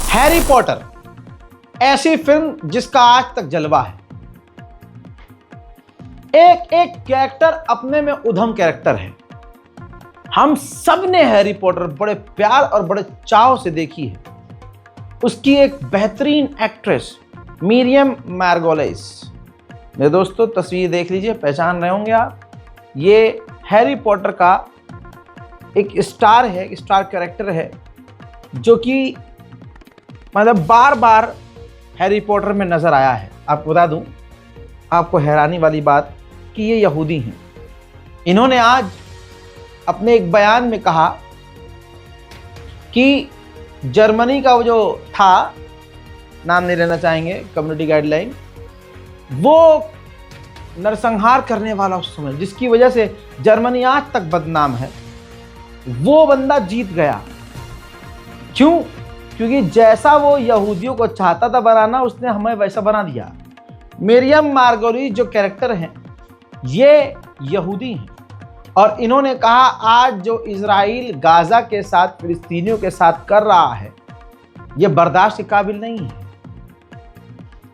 Harry Potter ऐसी film जिसका आज तक जलवा है। एक एक कैरेक्टर अपने में उधम कैरेक्टर है। हम सब ने हैरी पॉटर बड़े प्यार और बड़े चाव से देखी है। उसकी एक बेहतरीन एक्ट्रेस मिरियम मार्गोलिस। मेरे दोस्तों तस्वीर देख लीजिए, पहचान रहे होंगे आप। ये हैरी पॉटर का एक स्टार है, एक स्टार कैरेक्टर है जो कि मतलब बार बार हैरी पॉटर में नजर आया है। आपको बता दूं, आपको हैरानी वाली बात कि ये यहूदी हैं। इन्होंने आज अपने एक बयान में कहा कि जर्मनी का वो जो था, नाम नहीं लेना चाहेंगे, कम्युनिटी गाइडलाइन, वो नरसंहार करने वाला उस समय जिसकी वजह से जर्मनी आज तक बदनाम है, वो बंदा जीत गया। क्यों? क्योंकि जैसा वो यहूदियों को चाहता था बनाना, उसने हमें वैसा बना दिया। मिरियम मार्गोलिस जो कैरेक्टर हैं ये यहूदी हैं और इन्होंने कहा आज जो इजराइल गाजा के साथ, फिलिस्तीनियों के साथ कर रहा है, ये बर्दाश्त के काबिल नहीं है।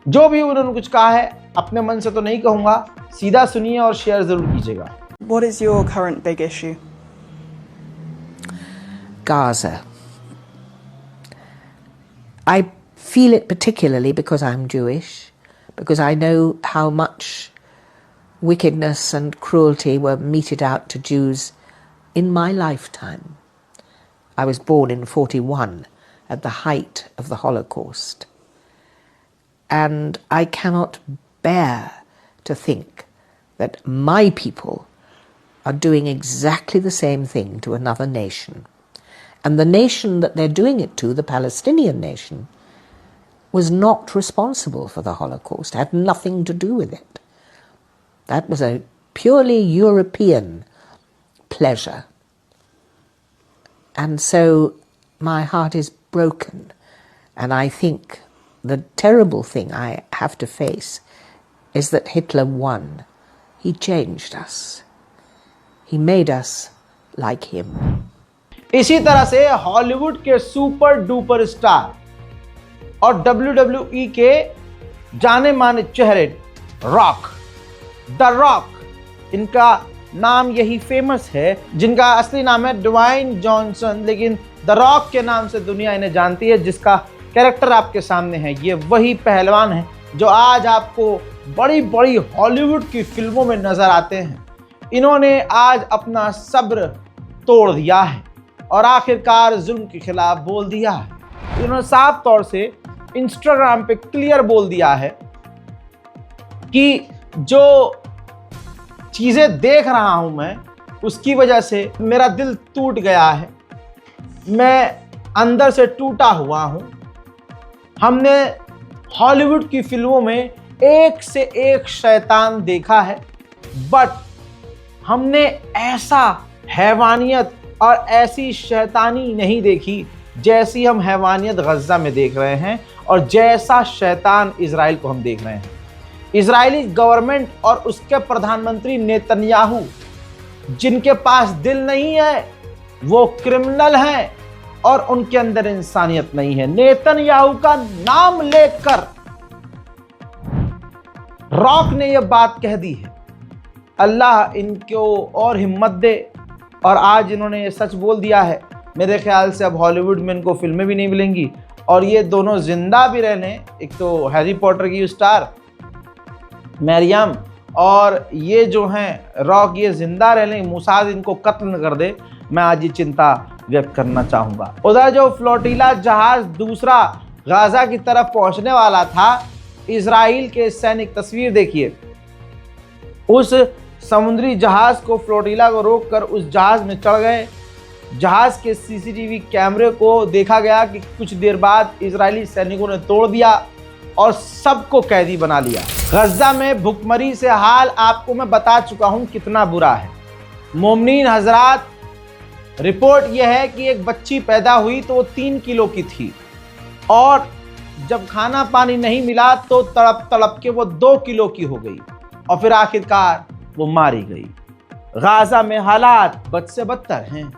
जो भी उन्होंने कुछ कहा है, अपने मन से तो नहीं कहूंगा, सीधा सुनिए और शेयर जरूर कीजिएगा। What is your current big issue? Gaza. I feel it particularly because I'm Jewish, because I know how much wickedness and cruelty were meted out to Jews in my lifetime. I was born in 41 at the height of the Holocaust. And I cannot bear to think that my people are doing exactly the same thing to another nation. And the nation that they're doing it to, the Palestinian nation, was not responsible for the Holocaust, had nothing to do with it. That was a purely European pleasure. And so my heart is broken, and I think the terrible thing I have to face is that Hitler won. He changed us. He made us like him. इसी तरह से Hollywood के super duper star और WWE के जाने माने चेहरे rock, the rock, इनका नाम यही फेमस है, जिनका असली नाम है ड्वाइन जॉनसन, लेकिन द रॉक के नाम से दुनिया इन्हें जानती है। जिसका कैरेक्टर आपके सामने है, ये वही पहलवान है जो आज आपको बड़ी बड़ी हॉलीवुड की फिल्मों में नजर आते हैं। इन्होंने आज अपना सब्र तोड़ दिया है और आखिरकार जुल्म के खिलाफ बोल दिया है। इन्होंने साफ तौर से इंस्टाग्राम पे क्लियर बोल दिया है कि जो चीजें देख रहा हूं मैं, उसकी वजह से मेरा दिल टूट गया है, मैं अंदर से टूटा हुआ हूं। हमने हॉलीवुड की फिल्मों में एक से एक शैतान देखा है, बट हमने ऐसा हैवानियत और ऐसी शैतानी नहीं देखी जैसी हम हैवानियत गज़ा में देख रहे हैं और जैसा शैतान इजराइल को हम देख रहे हैं। इजरायली गवर्नमेंट और उसके प्रधानमंत्री नेतन्याहू, जिनके पास दिल नहीं है, वो क्रिमिनल हैं और उनके अंदर इंसानियत नहीं है। नेतन्याहू का नाम लेकर रॉक ने यह बात कह दी है। अल्लाह इनको और हिम्मत दे और आज इन्होंने ये सच बोल दिया है। मेरे ख्याल से अब हॉलीवुड में इनको फिल्में भी नहीं मिलेंगी और ये दोनों जिंदा भी रहने, एक तो हैरी पॉटर की स्टार मरियम और ये जो हैं रॉक, ये जिंदा रहने, मुसाद इनको कत्ल न कर दे, मैं आज ये चिंता व्यक्त करना चाहूँगा। उधर जो फ्लोटिला जहाज दूसरा गाजा की तरफ पहुँचने वाला था, इजराइल के सैनिक, तस्वीर देखिए, उस समुद्री जहाज को, फ्लोटिला को रोककर उस जहाज में चढ़ गए। जहाज के सीसीटीवी कैमरे को देखा गया कि कुछ देर बाद इजरायली सैनिकों ने तोड़ दिया और सबको कैदी बना लिया। गज़ा में भुखमरी से हाल आपको मैं बता चुका हूं कितना बुरा है। मोमिनीन हजरात, रिपोर्ट यह है कि एक बच्ची पैदा हुई तो वो 3 किलो की थी और जब खाना पानी नहीं मिला तो तड़प तड़प के वो 2 किलो की हो गई और फिर आखिरकार वो मारी गई। गाजा में हालात बद से बदतर हैं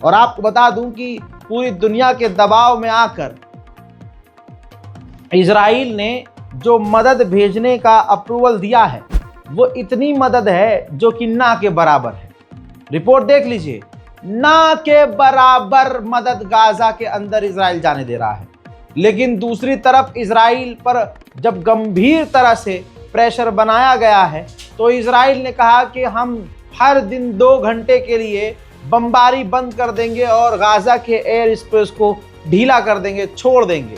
और आपको बता दूं कि पूरी दुनिया के दबाव में आकर इजराइल ने जो मदद भेजने का अप्रूवल दिया है वो इतनी मदद है जो कि ना के बराबर है। रिपोर्ट देख लीजिए, ना के बराबर मदद गाजा के अंदर इजराइल जाने दे रहा है। लेकिन दूसरी तरफ इजराइल पर जब गंभीर तरह से प्रेशर बनाया गया है तो इजराइल ने कहा कि हम हर दिन 2 घंटे के लिए बमबारी बंद कर देंगे और गाजा के एयर स्पेस को ढीला कर देंगे, छोड़ देंगे।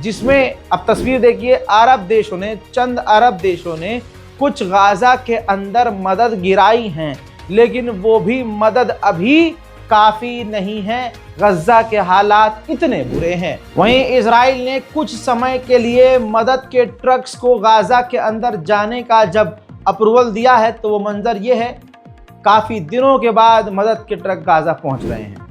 जिसमें अब तस्वीर देखिए, अरब देशों ने, चंद अरब देशों ने कुछ गाजा के अंदर मदद गिराई हैं, लेकिन वो भी मदद अभी काफ़ी नहीं है। गज्जा के हालात इतने बुरे हैं। वहीं इजराइल ने कुछ समय के लिए मदद के ट्रक्स को गाजा के अंदर जाने का जब अप्रूवल दिया है तो वो मंजर ये है, काफ़ी दिनों के बाद मदद के ट्रक गाजा पहुंच रहे हैं।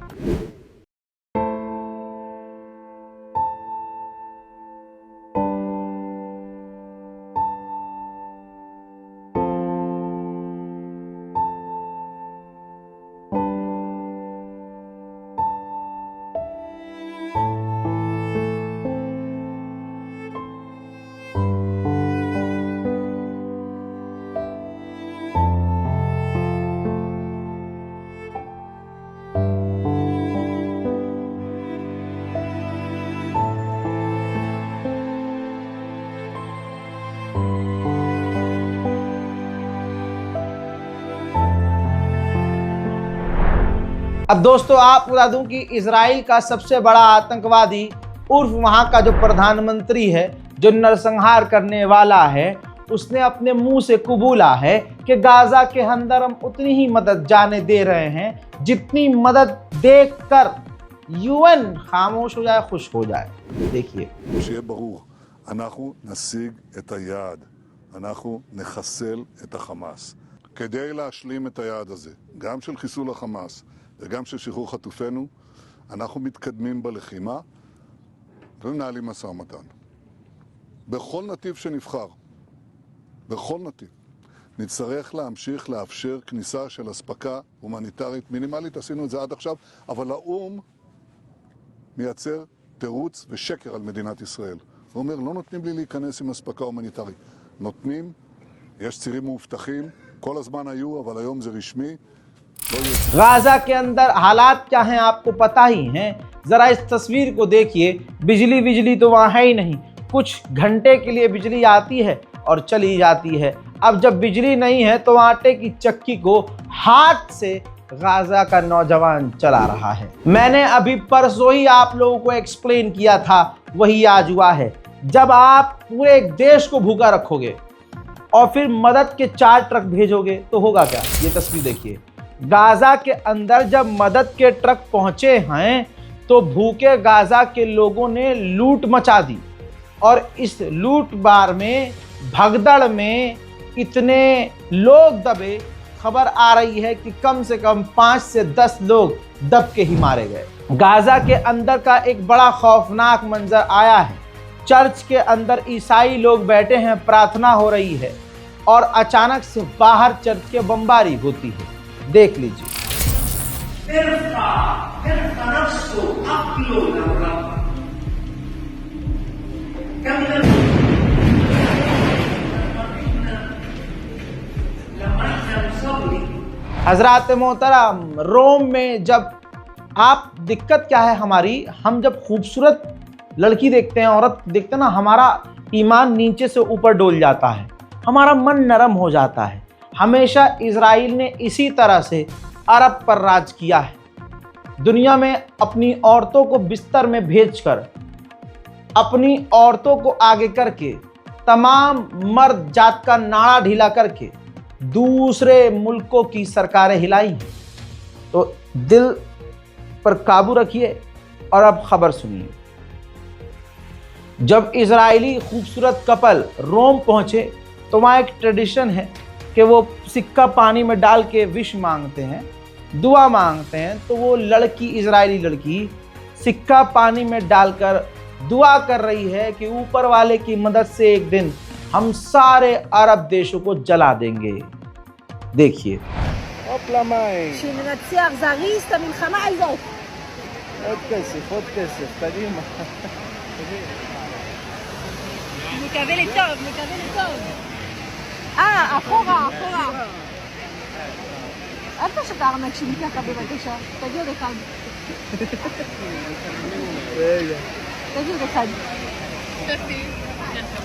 अब दोस्तों आपको बता दूं कि इजराइल का सबसे बड़ा आतंकवादी उर्फ वहां का जो प्रधानमंत्री है, जो नरसंहार करने वाला है, उसने अपने मुंह से कबूला है कि गाजा के अंदर हम उतनी ही मदद जाने दे रहे हैं जितनी मदद देखकर यूएन खामोश हो जाए, खुश हो जाए। देखिए, שיהיה ברור, אנחנו נשיג את היעד, אנחנו נחסל את החמאס. כדי להשלים את היעד הזה, גם של חיסול החמאס וגם של שחרור חטופינו, אנחנו מתקדמים בלחימה ומנהלים משא ומתן. בכל נתיב שנבחר, בכל נתיב, נצטרך להמשיך לאפשר כניסה של אספקה הומניטרית מינימלית. עשינו את זה עד עכשיו, אבל האו"ם מייצר תירוץ ושקר על מדינת ישראל. הוא אומר, לא נותנים לי להיכנס עם אספקה הומניטרית. נותנים, יש צירים מאובטחים, כל הזמן היו, אבל היום זה רשמי. गाजा के अंदर हालात क्या हैं आपको पता ही हैं। जरा इस तस्वीर को देखिए, बिजली तो वहाँ है ही नहीं। कुछ घंटे के लिए बिजली आती है और चली जाती है। अब जब बिजली नहीं है तो आटे की चक्की को हाथ से गाजा का नौजवान चला रहा है। मैंने अभी परसों ही आप लोगों को एक्सप्लेन किया था, वही आज हुआ है। जब आप पूरे एक देश को भूखा रखोगे और फिर मदद के 4 ट्रक भेजोगे तो होगा क्या। ये तस्वीर देखिए, गाजा के अंदर जब मदद के ट्रक पहुंचे हैं तो भूखे गाजा के लोगों ने लूट मचा दी और इस लूट बार में, भगदड़ में इतने लोग दबे, खबर आ रही है कि कम से कम 5 से 10 लोग दब के ही मारे गए। गाजा के अंदर का एक बड़ा खौफनाक मंजर आया है। चर्च के अंदर ईसाई लोग बैठे हैं, प्रार्थना हो रही है और अचानक से बाहर चर्च के बमबारी होती है। देख लीजिए। हजरात मोहतरम, रोम में जब आप, दिक्कत क्या है हमारी, हम जब खूबसूरत लड़की देखते हैं, औरत देखते हैं ना, हमारा ईमान नीचे से ऊपर डोल जाता है, हमारा मन नरम हो जाता है। हमेशा इजराइल ने इसी तरह से अरब पर राज किया है। दुनिया में अपनी औरतों को बिस्तर में भेजकर, अपनी औरतों को आगे करके, तमाम मर्द जात का नाड़ा ढीला करके दूसरे मुल्कों की सरकारें हिलाई हैं। तो दिल पर काबू रखिए और अब खबर सुनिए। जब इजरायली खूबसूरत कपल रोम पहुंचे तो वहाँ एक ट्रेडिशन है कि वो सिक्का पानी में डाल के विश मांगते हैं, दुआ मांगते हैं। तो वो लड़की, इजरायली लड़की, सिक्का पानी में डालकर दुआ कर रही है कि ऊपर वाले की मदद से एक दिन हम सारे अरब देशों को जला देंगे। देखिए, שננצח, זריז את המלחמה הזאת. עוד כסף, קדימה. מקווה לטוב, מקווה לטוב. אחורה, אחורה. אל תעשו את הארנק שלי ככה בבקשה. תגיד עוד אחד. תגיד עוד אחד.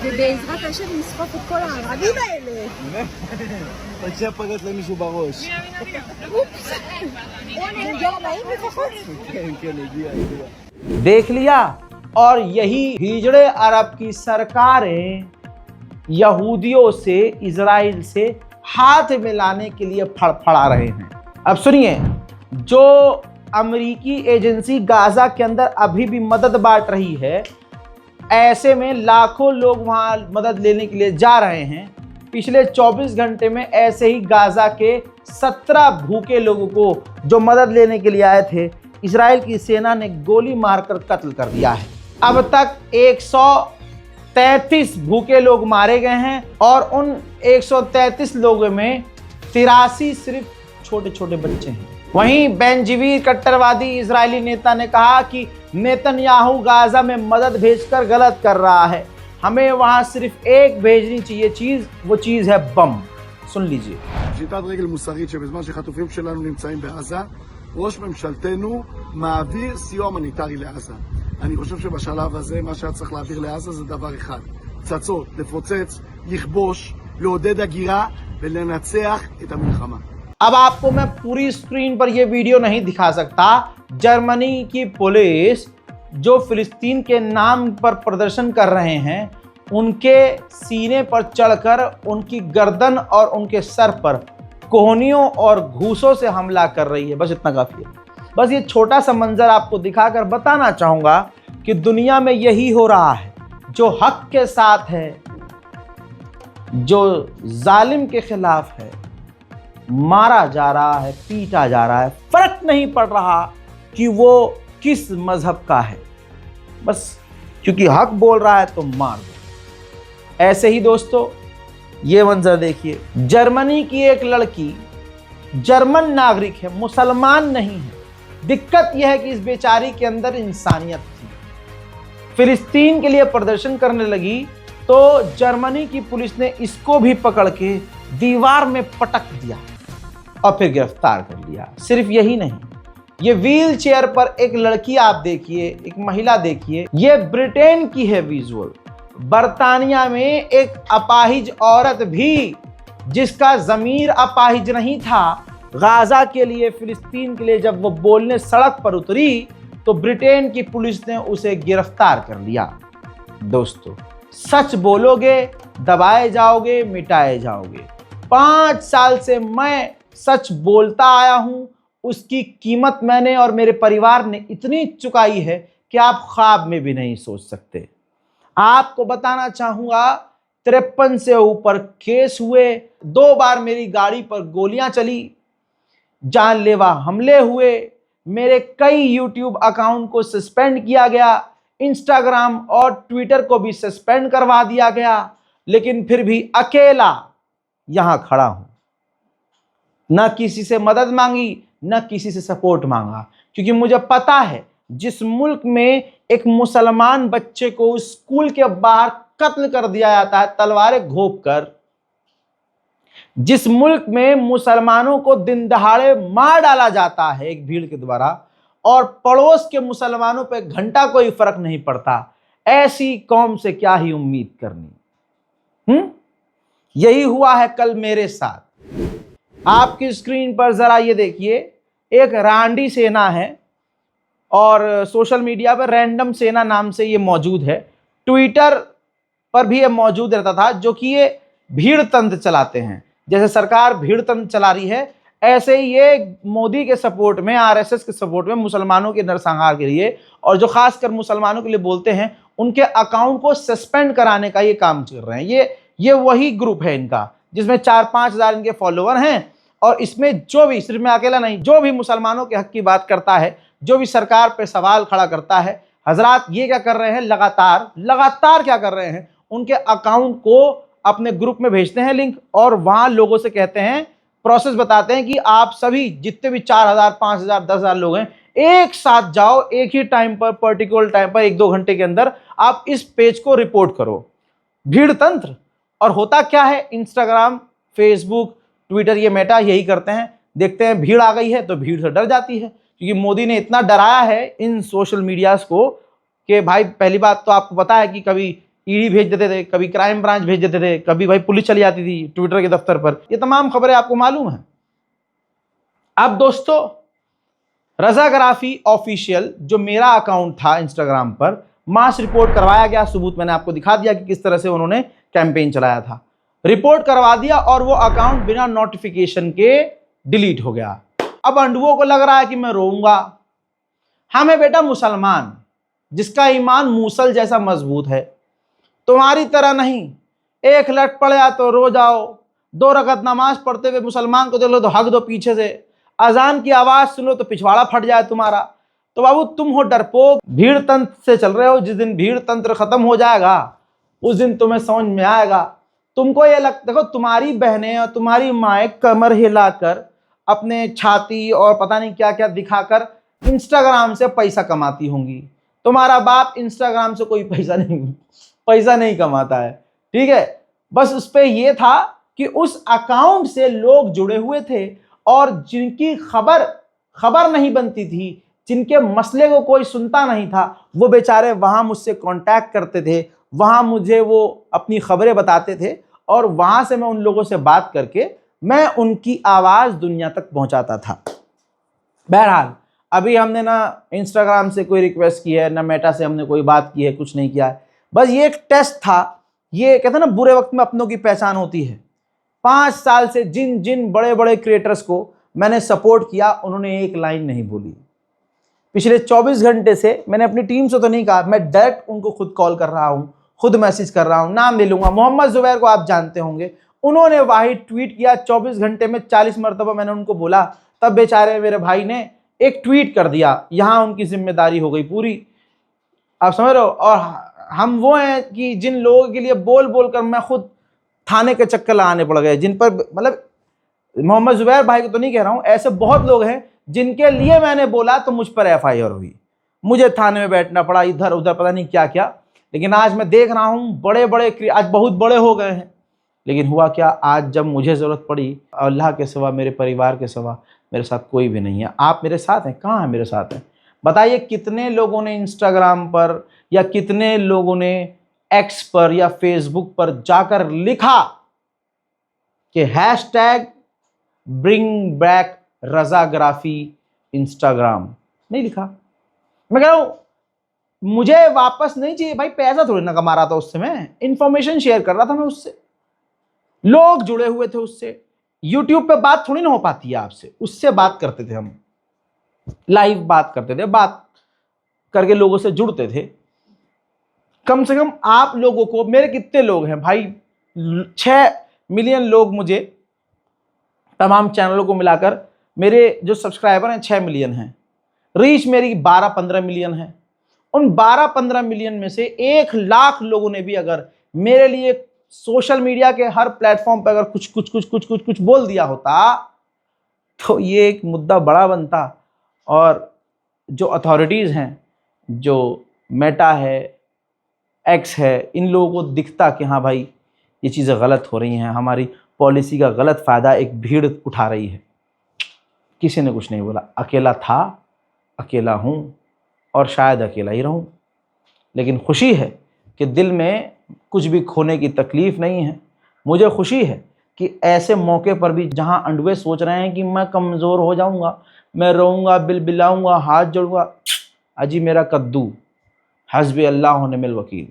ובעזרת השם נסחוף את כל הערבים האלה. בבקשה פגעת למישהו בראש. אופס. זה הגיע נעים לפחות? כן, כן, הגיע. देख लिया। और यही हिजड़े अरब की सरकारें यहूदियों से, इजराइल से हाथ मिलाने के लिए फड़फड़ा रहे हैं। अब सुनिए, जो अमेरिकी एजेंसी गाजा के अंदर अभी भी मदद बांट रही है, ऐसे में लाखों लोग वहां मदद लेने के लिए जा रहे हैं। पिछले 24 घंटे में ऐसे ही गाजा के 17 भूखे लोगों को जो मदद लेने के लिए आए थे, इजराइल की सेना ने गोली मारकर कत्ल कर दिया है। अब तक 133 भूखे लोग मारे गए हैं और उन 133 लोगों में 83 सिर्फ छोटे छोटे बच्चे हैं। वहीं बेंजीवीर कट्टरवादी इजरायली नेता ने कहा कि नेतन्याहू गाजा में मदद भेजकर गलत कर रहा है, हमें वहां सिर्फ एक भेजनी चाहिए चीज, वो चीज है बम। सुन लीजिए। פשיטת רגל מוסרית שבזמן שחטופים שלנו נמצאים בעזה, ראש ממשלתנו מעביר סיוע הומניטרי לעזה. אני חושב שבשלב הזה מה שהיה צריך להעביר לעזה זה דבר אחד: פצצות, לפוצץ, לכבוש, לעודד הגירה ולנצח את המלחמה. अब आपको मैं पूरी स्क्रीन पर यह वीडियो नहीं दिखा सकता। जर्मनी की पुलिस जो फिलिस्तीन के नाम पर प्रदर्शन कर रहे हैं, उनके सीने पर चढ़कर उनकी गर्दन और उनके सर पर कोहनियों और घूसों से हमला कर रही है। बस इतना काफी है। बस ये छोटा सा मंजर आपको दिखाकर बताना चाहूंगा कि दुनिया में यही हो रहा है। जो हक के साथ है, जो जालिम के खिलाफ है, मारा जा रहा है, पीटा जा रहा है। फर्क नहीं पड़ रहा कि वो किस मजहब का है, बस क्योंकि हक बोल रहा है तो मार दो। ऐसे ही दोस्तों, ये मंजर देखिए। जर्मनी की एक लड़की जर्मन नागरिक है, मुसलमान नहीं है। दिक्कत यह है कि इस बेचारी के अंदर इंसानियत थी। फिलिस्तीन के लिए प्रदर्शन करने लगी तो जर्मनी की पुलिस ने इसको भी पकड़ के दीवार में पटक दिया और फिर गिरफ्तार कर लिया। सिर्फ यही नहीं, ये व्हील चेयर पर एक लड़की आप देखिए, एक महिला देखिए। ये ब्रिटेन की है विजुअल। बर्तानिया में एक अपाहिज औरत भी, जिसका ज़मीर अपाहिज नहीं था, गाजा के लिए, फिलिस्तीन के लिए जब वो बोलने सड़क पर उतरी तो ब्रिटेन की पुलिस ने उसे गिरफ्तार कर लिया। दोस्तों, सच बोलोगे दबाए जाओगे, मिटाए जाओगे। 5 साल से मैं सच बोलता आया हूं, उसकी कीमत मैंने और मेरे परिवार ने इतनी चुकाई है कि आप ख्वाब में भी नहीं सोच सकते। आपको बताना चाहूंगा, 53 से ऊपर केस हुए, 2 बार मेरी गाड़ी पर गोलियां चली, जानलेवा हमले हुए, मेरे कई यूट्यूब अकाउंट को सस्पेंड किया गया, इंस्टाग्राम और ट्विटर को भी सस्पेंड करवा दिया गया, लेकिन फिर भी अकेला यहां खड़ा हूं। न किसी से मदद मांगी, न किसी से सपोर्ट मांगा, क्योंकि मुझे पता है जिस मुल्क में एक मुसलमान बच्चे को स्कूल के बाहर कत्ल कर दिया जाता है तलवारें घोंप कर, जिस मुल्क में मुसलमानों को दिन दहाड़े मार डाला जाता है एक भीड़ के द्वारा, और पड़ोस के मुसलमानों पे घंटा कोई फर्क नहीं पड़ता, ऐसी कौम से क्या ही उम्मीद करनी। यही हुआ है कल मेरे साथ। आपकी स्क्रीन पर जरा ये देखिए, एक रांडी सेना है और सोशल मीडिया पर रैंडम सेना नाम से ये मौजूद है। ट्विटर पर भी ये मौजूद रहता था, जो कि ये भीड़ तंत्र चलाते हैं। जैसे सरकार भीड़ तंत्र चला रही है, ऐसे ही ये मोदी के सपोर्ट में, आरएसएस के सपोर्ट में, मुसलमानों के नरसंहार के लिए, और जो खासकर मुसलमानों के लिए बोलते हैं, उनके अकाउंट को सस्पेंड कराने का ये काम कर रहे हैं। ये वही ग्रुप है इनका, जिसमें 4-5 हज़ार इनके फॉलोअर हैं। और इसमें जो भी, सिर्फ मैं अकेला नहीं, जो भी मुसलमानों के हक की बात करता है, जो भी सरकार पे सवाल खड़ा करता है, हजरात ये क्या कर रहे हैं, लगातार क्या कर रहे हैं, उनके अकाउंट को अपने ग्रुप में भेजते हैं लिंक, और वहां लोगों से कहते हैं, प्रोसेस बताते हैं कि आप सभी जितने भी 4,000, 5,000, 10,000 लोग हैं, एक साथ जाओ, एक ही टाइम पर, पर्टिकुलर टाइम पर, 1-2 घंटे के अंदर आप इस पेज को रिपोर्ट करो। भीड़ तंत्र। और होता क्या है, इंस्टाग्राम, फेसबुक, ट्विटर, ये मेटा यही करते हैं, देखते हैं भीड़ आ गई है तो भीड़ से डर जाती है, क्योंकि मोदी ने इतना डराया है इन सोशल मीडियाज को कि भाई पहली बात तो आपको पता है कि कभी ईडी भेज देते थे, कभी क्राइम ब्रांच भेज देते थे, कभी भाई पुलिस चली जाती थी ट्विटर के दफ्तर पर। ये तमाम खबरें आपको मालूम है। अब दोस्तों, रजा गराफी ऑफिशियल जो मेरा अकाउंट था इंस्टाग्राम पर, मास रिपोर्ट करवाया गया। सबूत मैंने आपको दिखा दिया कि किस तरह से उन्होंने कैंपेन चलाया था। रिपोर्ट करवा दिया और वो अकाउंट बिना नोटिफिकेशन के डिलीट हो गया। अब अंडुओं को लग रहा है कि मैं रोऊंगा। हम है बेटा मुसलमान, जिसका ईमान मूसल जैसा मजबूत है। तुम्हारी तरह नहीं, एक लट पड़ जाए तो रो जाओ, 2 रकात नमाज पढ़ते हुए मुसलमान को देख लो तो हक दो पीछे से, अजान की आवाज सुनो तो पिछवाड़ा फट जाए तुम्हारा। तो बाबू तुम हो डरपोक, भीड़ तंत्र से चल रहे हो। जिस दिन भीड़ तंत्र खत्म हो जाएगा उस दिन तुम्हें समझ में आएगा। तुमको ये लगता, देखो तुम्हारी बहनें और तुम्हारी माएँ कमर हिलाकर अपने छाती और पता नहीं क्या क्या दिखाकर इंस्टाग्राम से पैसा कमाती होंगी। तुम्हारा बाप इंस्टाग्राम से कोई पैसा नहीं कमाता है, ठीक है। बस उस पे ये था कि उस अकाउंट से लोग जुड़े हुए थे और जिनकी खबर नहीं बनती थी, जिनके मसले को कोई सुनता नहीं था, वो बेचारे वहां मुझसे कांटेक्ट करते थे, वहां मुझे वो अपनी खबरें बताते थे और वहां से मैं उन लोगों से बात करके मैं उनकी आवाज दुनिया तक पहुंचाता था। बहरहाल अभी हमने ना इंस्टाग्राम से कोई रिक्वेस्ट की है, ना मेटा से हमने कोई बात की है, कुछ नहीं किया है। बस ये एक टेस्ट था। ये कहते हैं ना, बुरे वक्त में अपनों की पहचान होती है। 5 साल से जिन जिन बड़े बड़े क्रिएटर्स को मैंने सपोर्ट किया, उन्होंने एक लाइन नहीं बोली। पिछले 24 घंटे से मैंने अपनी टीम से तो नहीं कहा, मैं डायरेक्ट उनको खुद कॉल कर रहा हूं, खुद मैसेज कर रहा हूं। नाम ले लूंगा, मोहम्मद जुबैर को आप जानते होंगे। उन्होंने वाहिद ट्वीट किया, 24 घंटे में 40 मरतबा मैंने उनको बोला, तब बेचारे मेरे भाई ने एक ट्वीट कर दिया। यहां उनकी जिम्मेदारी हो गई पूरी, आप समझ रहे हो। और हम वो हैं कि जिन लोगों के लिए बोल बोल कर मैं खुद थाने के चक्कर लगाने पड़ गए, जिन पर, मतलब मोहम्मद जुबैर भाई को तो नहीं कह रहा हूं, ऐसे बहुत लोग हैं जिनके लिए मैंने बोला तो मुझ पर FIR हुई, मुझे थाने में बैठना पड़ा, इधर उधर पता नहीं क्या क्या। लेकिन आज मैं देख रहा हूं बड़े बड़े, आज बहुत बड़े हो गए हैं। लेकिन हुआ क्या, आज जब मुझे ज़रूरत पड़ी, अल्लाह के सिवा, मेरे परिवार के सिवा मेरे साथ कोई भी नहीं है। आप मेरे साथ हैं, कहाँ हैं मेरे साथ हैं? बताइए कितने लोगों ने इंस्टाग्राम पर या कितने लोगों ने X पर या फेसबुक पर जाकर लिखा कि #bring back रजाग्राफी इंस्टाग्राम? नहीं लिखा। मैं कह रहा हूं मुझे वापस नहीं चाहिए भाई, पैसा थोड़ी ना कमा रहा था उससे, मैं इंफॉर्मेशन शेयर कर रहा था, मैं उससे, लोग जुड़े हुए थे उससे। यूट्यूब पे बात थोड़ी ना हो पाती है आपसे, उससे बात करते थे हम, लाइव बात करते थे, बात करके लोगों से जुड़ते थे। कम से कम आप लोगों को, मेरे कितने लोग हैं भाई, 6 मिलियन लोग, मुझे तमाम चैनलों को मिलाकर मेरे जो सब्सक्राइबर हैं 6 मिलियन हैं, रीच मेरी 12-15 मिलियन है। उन 12-15 मिलियन में से 1 लाख लोगों ने भी अगर मेरे लिए सोशल मीडिया के हर प्लेटफॉर्म पर अगर कुछ बोल दिया होता तो ये एक मुद्दा बड़ा बनता और जो अथॉरिटीज़ हैं, जो मेटा है, X है, इन लोगों को दिखता कि हाँ भाई ये चीज़ें गलत हो रही हैं, हमारी पॉलिसी का गलत फ़ायदा एक भीड़ उठा रही है। किसी ने कुछ नहीं बोला। अकेला था, अकेला हूँ और शायद अकेला ही रहूँ। लेकिन खुशी है कि दिल में कुछ भी खोने की तकलीफ़ नहीं है। मुझे खुशी है कि ऐसे मौके पर भी जहाँ अंडवे सोच रहे हैं कि मैं कमज़ोर हो जाऊँगा, मैं रोऊंगा, बिलबिलाऊंगा, हाथ जोड़ूंगा, अजी मेरा कद्दू, हस्बी अल्लाह व निअल वकील।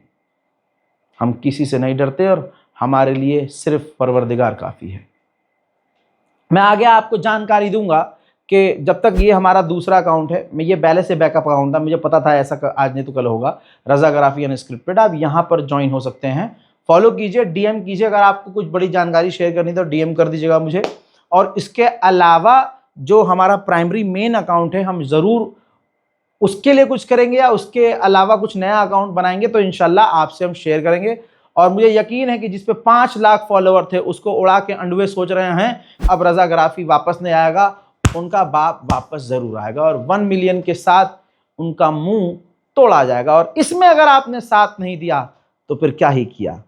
हम किसी से नहीं डरते और हमारे लिए सिर्फ परवरदिगार काफ़ी है। मैं आगे आपको जानकारी दूंगा कि जब तक ये हमारा दूसरा अकाउंट है, मैं ये पहले से बैकअप अकाउंट था, मुझे पता था ऐसा आज नहीं तो कल होगा, रजाग्राफी अनस्क्रिप्टेड। आप यहाँ पर ज्वाइन हो सकते हैं, फॉलो कीजिए, DM कीजिए। अगर आपको कुछ बड़ी जानकारी शेयर करनी तो DM कर दीजिएगा मुझे। और इसके अलावा जो हमारा प्राइमरी मेन अकाउंट है, हम ज़रूर उसके लिए कुछ करेंगे या उसके अलावा कुछ नया अकाउंट बनाएंगे तो इंशाल्लाह आपसे हम शेयर करेंगे। और मुझे यकीन है कि जिस पे 5 लाख फॉलोअर थे उसको उड़ा के अंडवे सोच रहे हैं अब रजाग्राफी वापस नहीं आएगा, उनका बाप वापस ज़रूर आएगा और 1 मिलियन के साथ उनका मुंह तोड़ा जाएगा। और इसमें अगर आपने साथ नहीं दिया तो फिर क्या ही किया।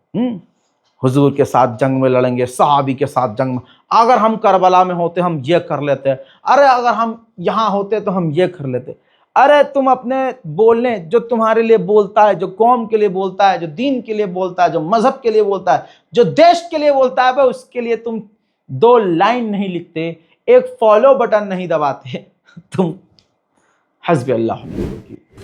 हुजूर के साथ जंग में लड़ेंगे, सहाबी के साथ जंग में, अगर हम करबला में होते हम ये कर लेते, अरे अगर हम यहाँ होते तो हम ये कर लेते। अरे तुम अपने बोलने, जो तुम्हारे लिए बोलता है, जो कौम के लिए बोलता है, जो दीन के लिए बोलता है, जो मजहब के लिए बोलता है, जो देश के लिए बोलता है, भाई उसके लिए तुम 2 लाइन नहीं लिखते, एक फॉलो बटन नहीं दबाते। तुम हस्बी अल्लाह।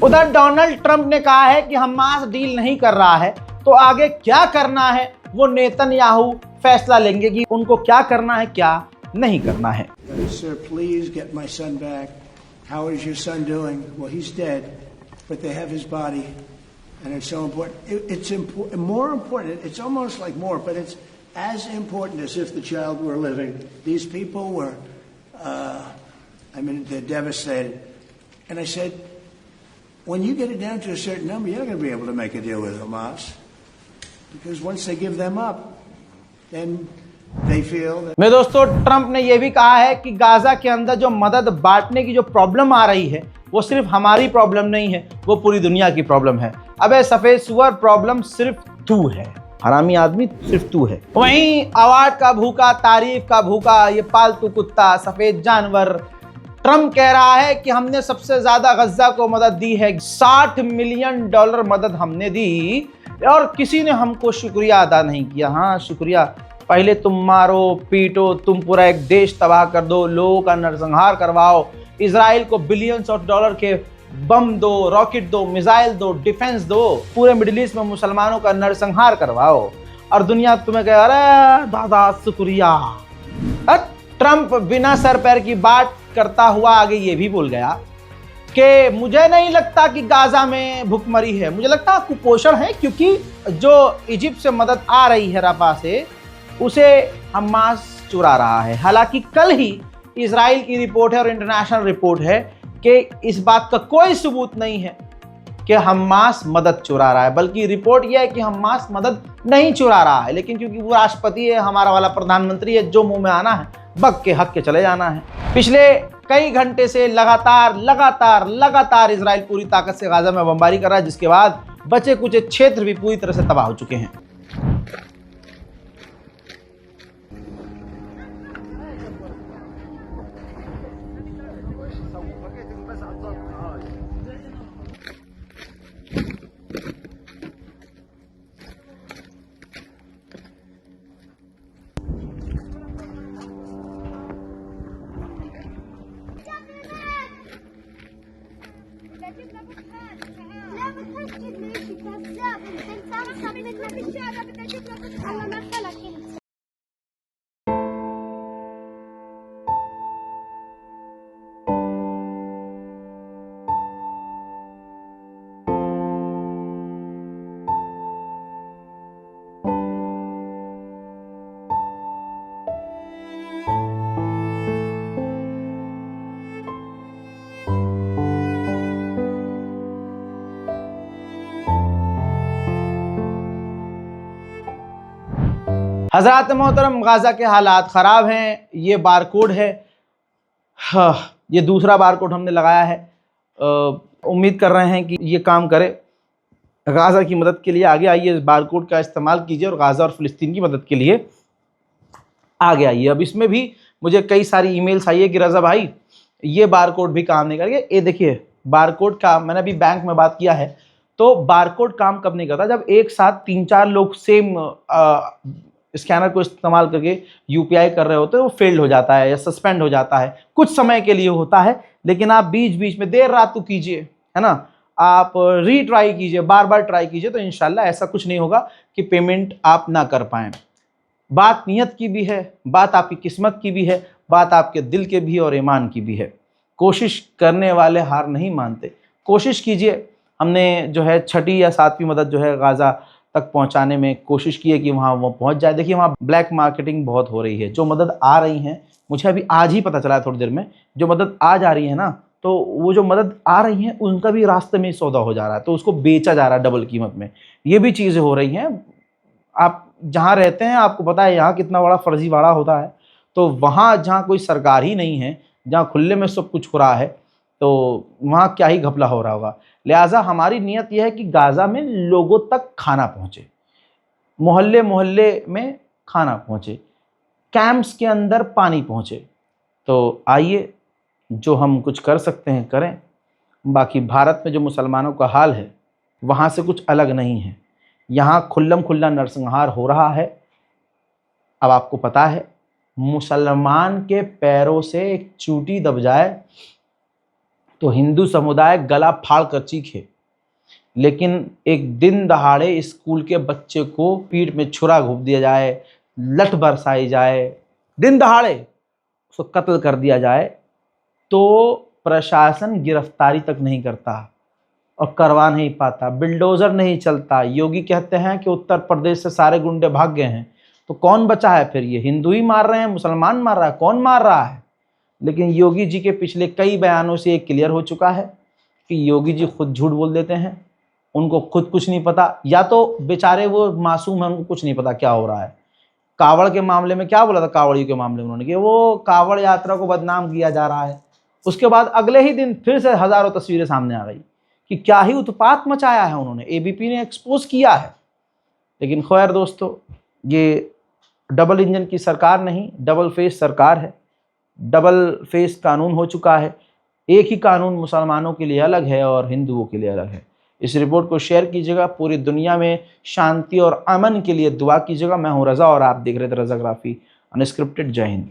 उधर डोनाल्ड ट्रंप ने कहा है कि हमास डील नहीं कर रहा है, तो आगे क्या करना है वो नेतन्याहू फैसला लेंगे कि उनको क्या करना है, क्या नहीं करना है। Sir, please get my son back. How is your son doing? Well, he's dead, but they have his body, and it's so important. It's more important. It's almost like more, but it's as important as if the child were living. These people were, they're devastated. And I said, when you get it down to a certain number, you're not going to be able to make a deal with Hamas, because once they give them up, then they feel that... मेरे दोस्तों, Trump ने यह भी कहा है कि Gaza के अंदर जो मदद बांटने की जो प्रॉब्लम आ रही है वो सिर्फ हमारी प्रॉब्लम नहीं है, वो पूरी दुनिया की प्रॉब्लम है। अबे सफेद सुअर, प्रॉब्लम सिर्फ तू है, हरामी आदमी सिर्फ तू है। वहीं अवार्ड का भूखा, तारीफ का भूखा, ये पालतू कुत्ता, सफेद जानवर, ट्रंप कह रहा है कि हमने सबसे ज्यादा गजा को मदद दी है, $60 मिलियन मदद हमने दी और किसी ने हमको शुक्रिया अदा नहीं किया। हाँ शुक्रिया, पहले तुम मारो पीटो, तुम पूरा एक देश तबाह कर दो, लोगों का नरसंहार करवाओ, इजराइल को बिलियंस ऑफ डॉलर के बम दो, रॉकेट दो, मिसाइल दो, डिफेंस दो, पूरे मिडिल ईस्ट में मुसलमानों का नरसंहार करवाओ और दुनिया तुम्हें कहे अरे दादा शुक्रिया। ट्रंप बिना सर पैर की बात करता हुआ आगे ये भी बोल गया कि मुझे नहीं लगता कि गाजा में भुखमरी है, मुझे लगता है कुपोषण है, क्योंकि जो इजिप्ट से मदद आ रही है राफा से, उसे हमास चुरा रहा है। हालांकि कल ही इजराइल की रिपोर्ट है और इंटरनेशनल रिपोर्ट है कि इस बात का कोई सबूत नहीं है कि हमास मदद चुरा रहा है, बल्कि रिपोर्ट यह है कि हमास मदद नहीं चुरा रहा है, लेकिन क्योंकि वो राष्ट्रपति है, हमारा वाला प्रधानमंत्री है, जो मुंह में आना है बक के हक के चले जाना है। पिछले कई घंटे से लगातार इजराइल पूरी ताकत से गाजा में बमबारी कर रहा है, जिसके बाद बचे कुछ क्षेत्र भी पूरी तरह से तबाह हो चुके हैं। हजरात मोहतरम, गाजा के हालात ख़राब हैं। ये बारकोड है, हाँ, ये दूसरा बारकोड हमने लगाया है। उम्मीद कर रहे हैं कि ये काम करे। गाजा की मदद के लिए आगे आइए, इस बारकोड का इस्तेमाल कीजिए और गाजा और फ़िलिस्तीन की मदद के लिए आगे आइए। अब इसमें भी मुझे कई सारी ईमेल्स आई है कि रज़ा भाई ये बारकोड भी काम नहीं करेगा। ये देखिए बारकोड का, मैंने अभी बैंक में बात किया है, तो बारकोड काम कब नहीं करता, जब एक साथ 3-4 लोग सेम स्कैनर को इस्तेमाल करके यूपीआई कर रहे होते हैं, वो फेल्ड हो जाता है या सस्पेंड हो जाता है। कुछ समय के लिए होता है, लेकिन आप बीच बीच में देर रात तो कीजिए, है ना, आप रीट्राई कीजिए, बार बार ट्राई कीजिए, तो इंशाल्लाह ऐसा कुछ नहीं होगा कि पेमेंट आप ना कर पाएँ। बात नियत की भी है, बात आपकी किस्मत की भी है, बात आपके दिल के भी और ईमान की भी है। कोशिश करने वाले हार नहीं मानते, कोशिश कीजिए। हमने जो है 6ठी या 7वीं मदद जो है गाजा तक पहुंचाने में कोशिश की है कि वहाँ वो पहुंच जाए। देखिए वहाँ ब्लैक मार्केटिंग बहुत हो रही है। जो मदद आ रही हैं, मुझे अभी आज ही पता चला है थोड़ी देर में, जो मदद आ जा रही है ना, तो वो जो मदद आ रही हैं उनका भी रास्ते में सौदा हो जा रहा है, तो उसको बेचा जा रहा है डबल कीमत में। ये भी चीज़ें हो रही हैं। आप जहाँ रहते हैं आपको पता है यहाँ कितना बड़ा फर्जीवाड़ा होता है, तो वहाँ जहाँ कोई सरकार ही नहीं है, जहाँ खुले में सब कुछ हो रहा है, तो वहाँ क्या ही घपला हो रहा होगा। लिहाजा हमारी नीयत यह है कि गाज़ा में लोगों तक खाना पहुँचे। मोहल्ले मोहल्ले में खाना पहुँचे, कैंप्स के अंदर पानी पहुँचे। तो आइए जो हम कुछ कर सकते हैं करें। बाकी भारत में जो मुसलमानों का हाल है वहाँ से कुछ अलग नहीं है। यहाँ खुल्लम खुल्ला नरसंहार हो रहा है। अब आपको पता है, मुसलमान के पैरों से एक चूटी दब जाए तो हिंदू समुदाय गला फाड़ कर चीखे, लेकिन एक दिन दहाड़े स्कूल के बच्चे को पीठ में छुरा घोंप दिया जाए, लठ बरसाई जाए, दिन दहाड़े उसको कत्ल कर दिया जाए, तो प्रशासन गिरफ्तारी तक नहीं करता और करवा नहीं पाता, बिल्डोजर नहीं चलता। योगी कहते हैं कि उत्तर प्रदेश से सारे गुंडे भाग गए हैं, तो कौन बचा है फिर? ये हिंदू ही मार रहे हैं, मुसलमान मार रहा है, कौन मार रहा है? लेकिन योगी जी के पिछले कई बयानों से ये क्लियर हो चुका है कि योगी जी खुद झूठ बोल देते हैं, उनको खुद कुछ नहीं पता, या तो बेचारे वो मासूम हैं, उनको कुछ नहीं पता क्या हो रहा है। कावड़ के मामले में क्या बोला था? कावड़ी के मामले में उन्होंने कि वो कावड़ यात्रा को बदनाम किया जा रहा है। उसके बाद अगले ही दिन फिर से हजारों तस्वीरें सामने आ गई कि क्या ही उत्पात मचाया है उन्होंने, एबीपी ने एक्सपोज किया है। लेकिन खैर दोस्तों, ये डबल इंजन की सरकार नहीं, डबल फेस सरकार है। डबल फेस कानून हो चुका है। एक ही कानून मुसलमानों के लिए अलग है और हिंदुओं के लिए अलग है। इस रिपोर्ट को शेयर कीजिएगा, पूरी दुनिया में शांति और अमन के लिए दुआ कीजिएगा। मैं हूं रज़ा और आप देख रहे थे रज़ाग्राफी अनस्क्रिप्टेड। जय हिंद।